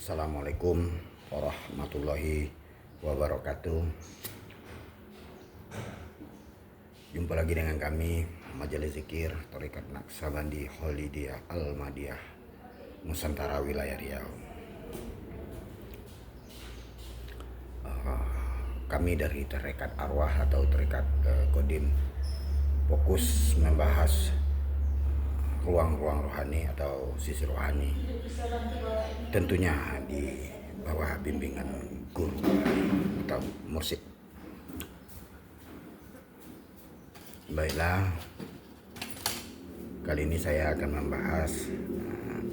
Assalamualaikum warahmatullahi wabarakatuh. Jumpa lagi dengan kami Majelis Zikir Tarekat Naqsabandi Kholidiyah Al-Madiyah Nusantara Wilayah Riau. Kami dari Tarekat Arwah atau Tarekat Kodim fokus membahas ruang-ruang rohani atau sisi rohani, tentunya di bawah bimbingan guru atau mursyid. Baiklah, kali ini saya akan membahas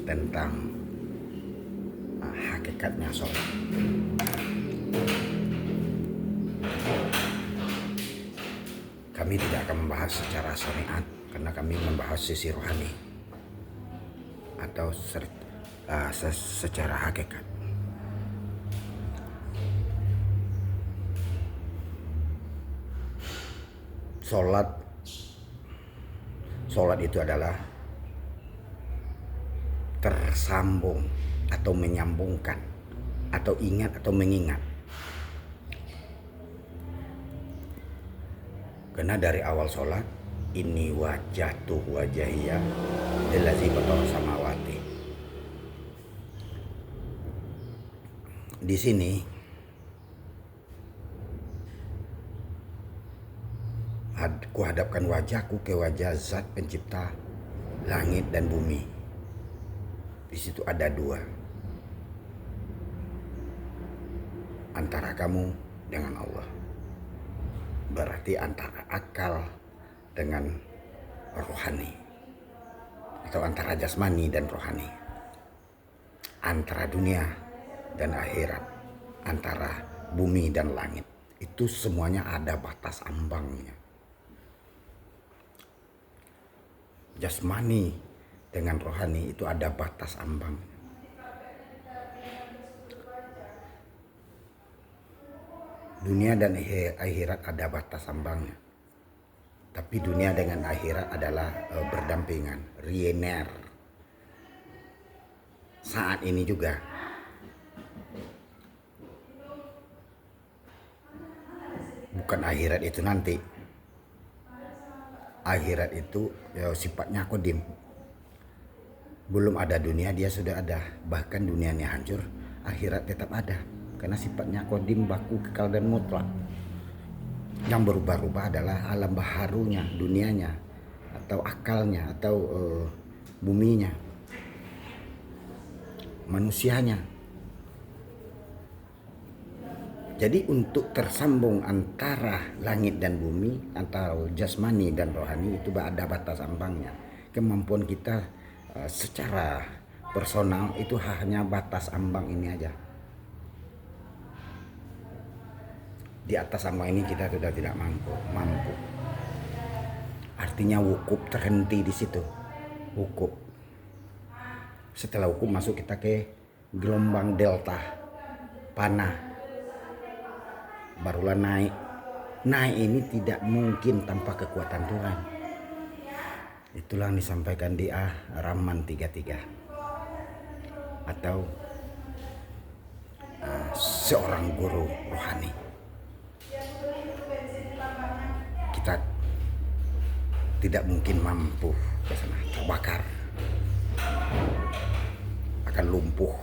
tentang hakikatnya sholat. Kami tidak akan membahas secara syariat karena kami membahas sisi rohani atau secara hakikat. Sholat itu adalah tersambung atau menyambungkan atau ingat atau mengingat. Karena dari awal sholat, ini wajahtu wajahiyah lillazi fatara samawati. Di sini ku hadapkan wajahku ke wajah zat pencipta langit dan bumi. Di situ ada dua, antara kamu dengan Allah. Berarti antara akal dengan rohani, atau antara jasmani dan rohani, antara dunia dan akhirat, antara bumi dan langit. Itu semuanya ada batas ambangnya. Jasmani dengan rohani itu ada batas ambangnya. Dunia dan akhirat ada batas ambangnya. Tapi dunia dengan akhirat adalah berdampingan, linear. Saat ini juga bukan akhirat itu nanti. Akhirat itu sifatnya kodim. Belum ada dunia, dia sudah ada. Bahkan dunianya hancur, akhirat tetap ada. Karena sifatnya kodim, baku, kekal dan mutlak. Yang berubah-ubah adalah alam baharunya, dunianya, atau akalnya, atau buminya, manusianya. Jadi untuk tersambung antara langit dan bumi, antara jasmani dan rohani, itu ada batas ambangnya. Kemampuan kita secara personal itu hanya batas ambang ini aja. Di atas ambang ini kita sudah tidak mampu. Artinya wukuf, terhenti di situ. Wukuf. Setelah wukuf masuk kita ke gelombang delta, panah. Barulah naik. Naik ini tidak mungkin tanpa kekuatan Tuhan. Itulah yang disampaikan di Rahman 33. Atau seorang guru rohani. Kita tidak mungkin mampu ke sana, terbakar, akan lumpuh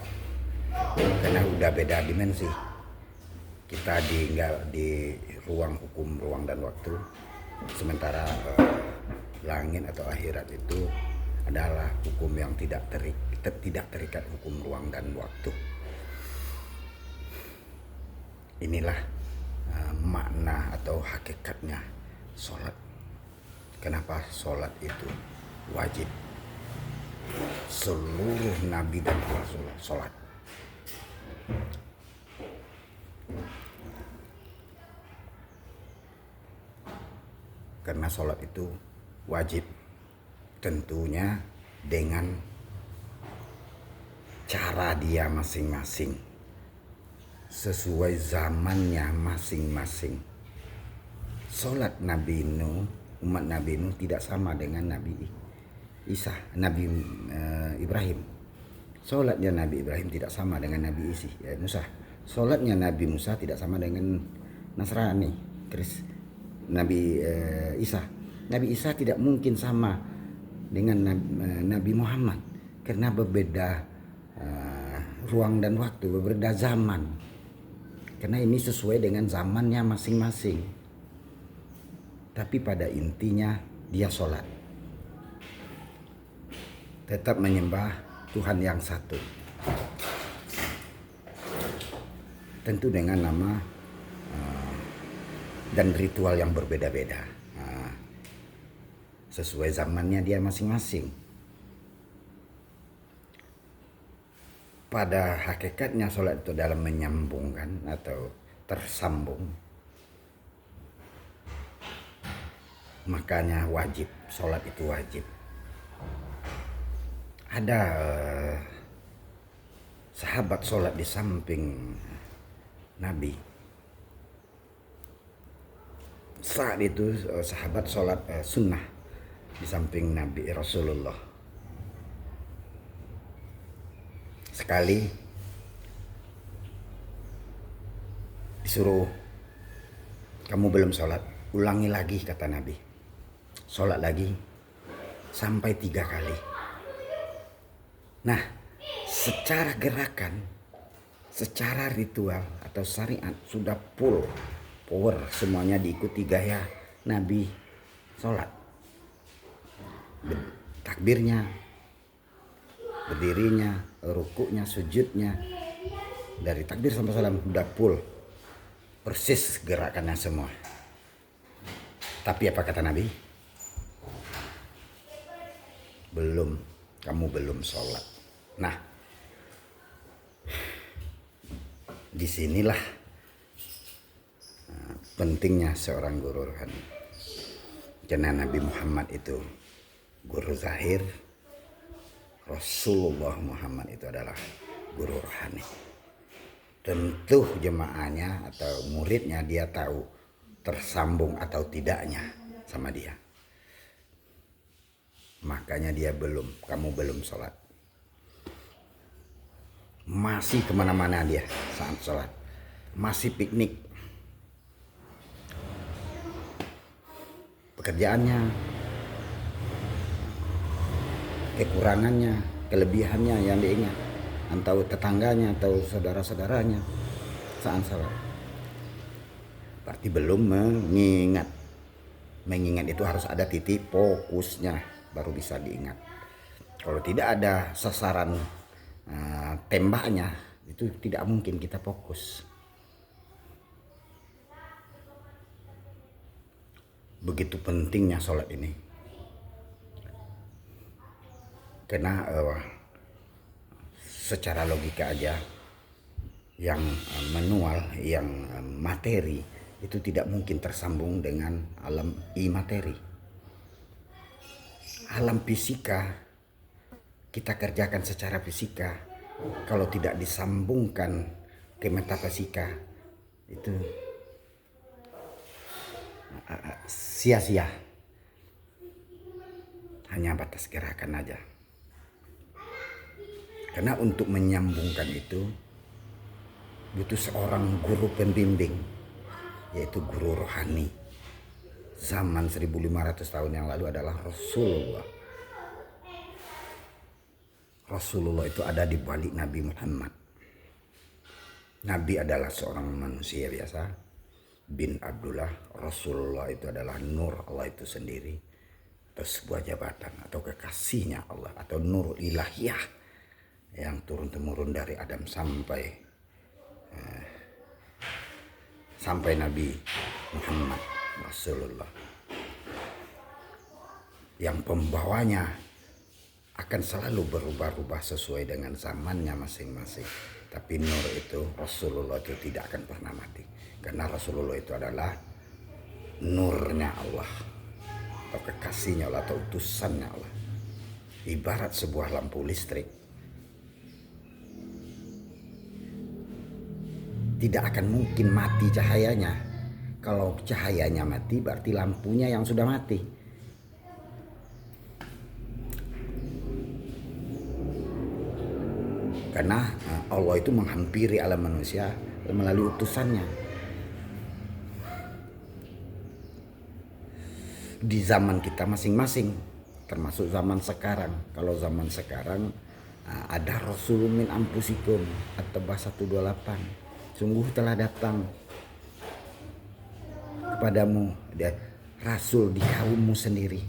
karena udah beda dimensi. Kita di ruang hukum ruang dan waktu, sementara langit atau akhirat itu adalah hukum yang tidak terikat hukum ruang dan waktu. Inilah makna atau hakikatnya sholat. Kenapa sholat itu wajib? Seluruh nabi dan rasul sholat. Karena sholat itu wajib, tentunya dengan cara dia masing-masing, sesuai zamannya masing-masing. Sholat Nabi Nuh, umat Nabi Nuh tidak sama dengan Nabi Isa, Nabi Ibrahim. Sholatnya Nabi Ibrahim tidak sama dengan Nabi Musa. Sholatnya Nabi Musa tidak sama dengan Nasrani, Nabi Isa. Nabi Isa tidak mungkin sama dengan Nabi Muhammad karena berbeda ruang dan waktu, berbeda zaman. Karena ini sesuai dengan zamannya masing-masing. Tapi pada intinya dia sholat. Tetap menyembah Tuhan yang satu. Tentu dengan nama dan ritual yang berbeda-beda. Sesuai zamannya dia masing-masing. Pada hakikatnya sholat itu dalam menyambungkan atau tersambung. Makanya wajib, sholat itu wajib. Ada sahabat sholat di samping Nabi. Saat itu sahabat sholat sunnah di samping Nabi Rasulullah. Sekali disuruh, kamu belum sholat, ulangi lagi kata Nabi. Sholat lagi sampai 3 kali. Nah, secara gerakan, secara ritual atau syariat sudah power, semuanya diikuti gaya Nabi sholat. Takbirnya, berdirinya, rukuknya, sujudnya, dari takbir sampai salam udah persis gerakannya semua. Tapi apa kata Nabi? Kamu belum sholat. Nah, disinilah pentingnya seorang guru rohani. Karena Nabi Muhammad itu guru zahir, Rasulullah Muhammad itu adalah guru rohani. Tentu jemaahnya atau muridnya dia tahu tersambung atau tidaknya sama dia. Makanya kamu belum sholat. Masih kemana-mana dia saat sholat. Masih piknik. Pekerjaannya, kekurangannya, kelebihannya yang diingat. Atau tetangganya atau saudara-saudaranya saat sholat. Berarti belum mengingat. Mengingat itu harus ada titik fokusnya baru bisa diingat. Kalau tidak ada sasaran tembaknya, itu tidak mungkin kita fokus. Begitu pentingnya sholat ini. Karena secara logika aja, yang manual, yang materi itu tidak mungkin tersambung dengan alam imateri. Alam fisika kita kerjakan secara fisika, kalau tidak disambungkan ke metafisika itu sia-sia, hanya batas gerakan aja. Karena untuk menyambungkan itu butuh seorang guru pembimbing, yaitu guru rohani. Zaman 1500 tahun yang lalu adalah Rasulullah. Rasulullah itu ada di balik Nabi Muhammad. Nabi adalah seorang manusia biasa, bin Abdullah. Rasulullah itu adalah nur Allah itu sendiri, atau sebuah jabatan, atau kekasihnya Allah, atau nur ilahiyah yang turun-temurun dari Adam sampai Nabi Muhammad Rasulullah, yang pembawanya akan selalu berubah-ubah sesuai dengan zamannya masing-masing. Tapi nur itu, Rasulullah itu tidak akan pernah mati. Karena Rasulullah itu adalah nurnya Allah, atau kekasihnya Allah, atau utusannya Allah. Ibarat sebuah lampu listrik. Tidak akan mungkin mati cahayanya. Kalau cahayanya mati berarti lampunya yang sudah mati. Karena Allah itu menghampiri alam manusia melalui utusannya. Di zaman kita masing-masing, termasuk zaman sekarang. Kalau zaman sekarang ada Rasulun min anfusikum At-Taubah 128. Sungguh telah datang kepadamu Rasul di kaummu sendiri.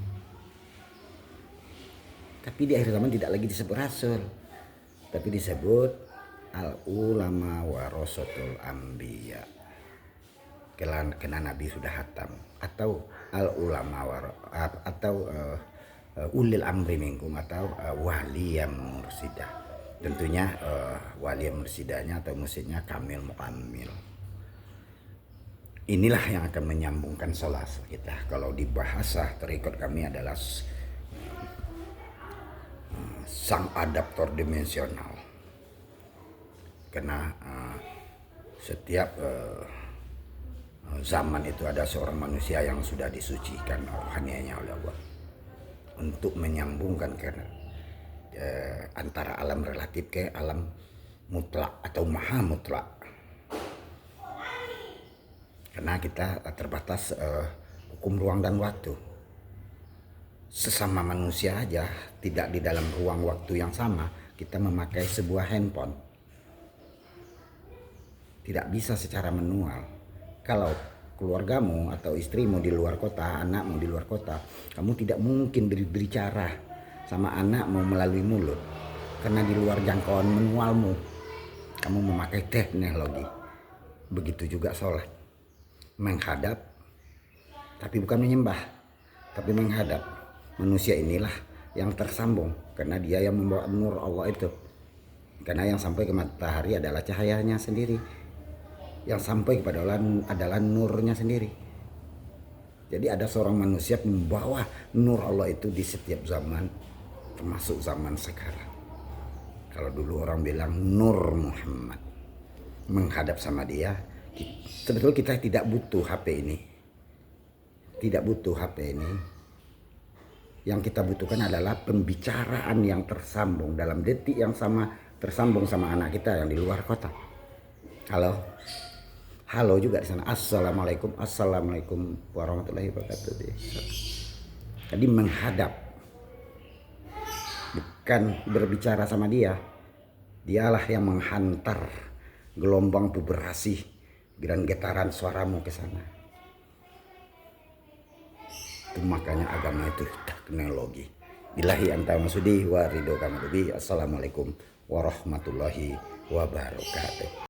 Tapi di akhir zaman tidak lagi disebut Rasul, tapi disebut al-ulama warasatul anbiya. Karena Nabi sudah hatam, atau al-ulama atau ulil amri minkum, atau wali yang mursidah. Tentunya wali yang mursidahnya atau mursidnya kamil mukamil. Inilah yang akan menyambungkan sholat kita. Kalau di bahasa terikut kami adalah sang adaptor dimensional. Karena setiap zaman itu ada seorang manusia yang sudah disucikan rohanianya oleh Allah untuk menyambungkan antara alam relatif ke alam mutlak atau maha mutlak. Karena kita terbatas hukum ruang dan waktu. Sesama manusia aja tidak di dalam ruang waktu yang sama, kita memakai sebuah handphone. Tidak bisa secara manual. Kalau keluargamu atau istrimu di luar kota, anakmu di luar kota, kamu tidak mungkin berbicara sama anakmu melalui mulut. Karena di luar jangkauan manualmu, kamu memakai teknologi. Begitu juga sholat. Menghadap, tapi bukan menyembah, tapi menghadap. Manusia inilah yang tersambung, karena dia yang membawa nur Allah itu. Karena yang sampai ke matahari adalah cahayanya sendiri. Yang sampai kepada Allah adalah nurnya sendiri. Jadi ada seorang manusia membawa nur Allah itu di setiap zaman, termasuk zaman sekarang. Kalau dulu orang bilang Nur Muhammad, menghadap sama dia. Sebetulnya kita tidak butuh HP ini. Tidak butuh HP ini. Yang kita butuhkan adalah pembicaraan yang tersambung dalam detik yang sama, tersambung sama anak kita yang di luar kota. Halo juga di sana. Assalamualaikum warahmatullahi wabarakatuh. Jadi menghadap, bukan berbicara sama dia. Dialah yang menghantar gelombang vibrasi dan getaran suaramu ke sana. Itu makanya agama itu teknologi. Billahi anta masudi wa ridho kamadubi. Assalamualaikum warahmatullahi wabarakatuh.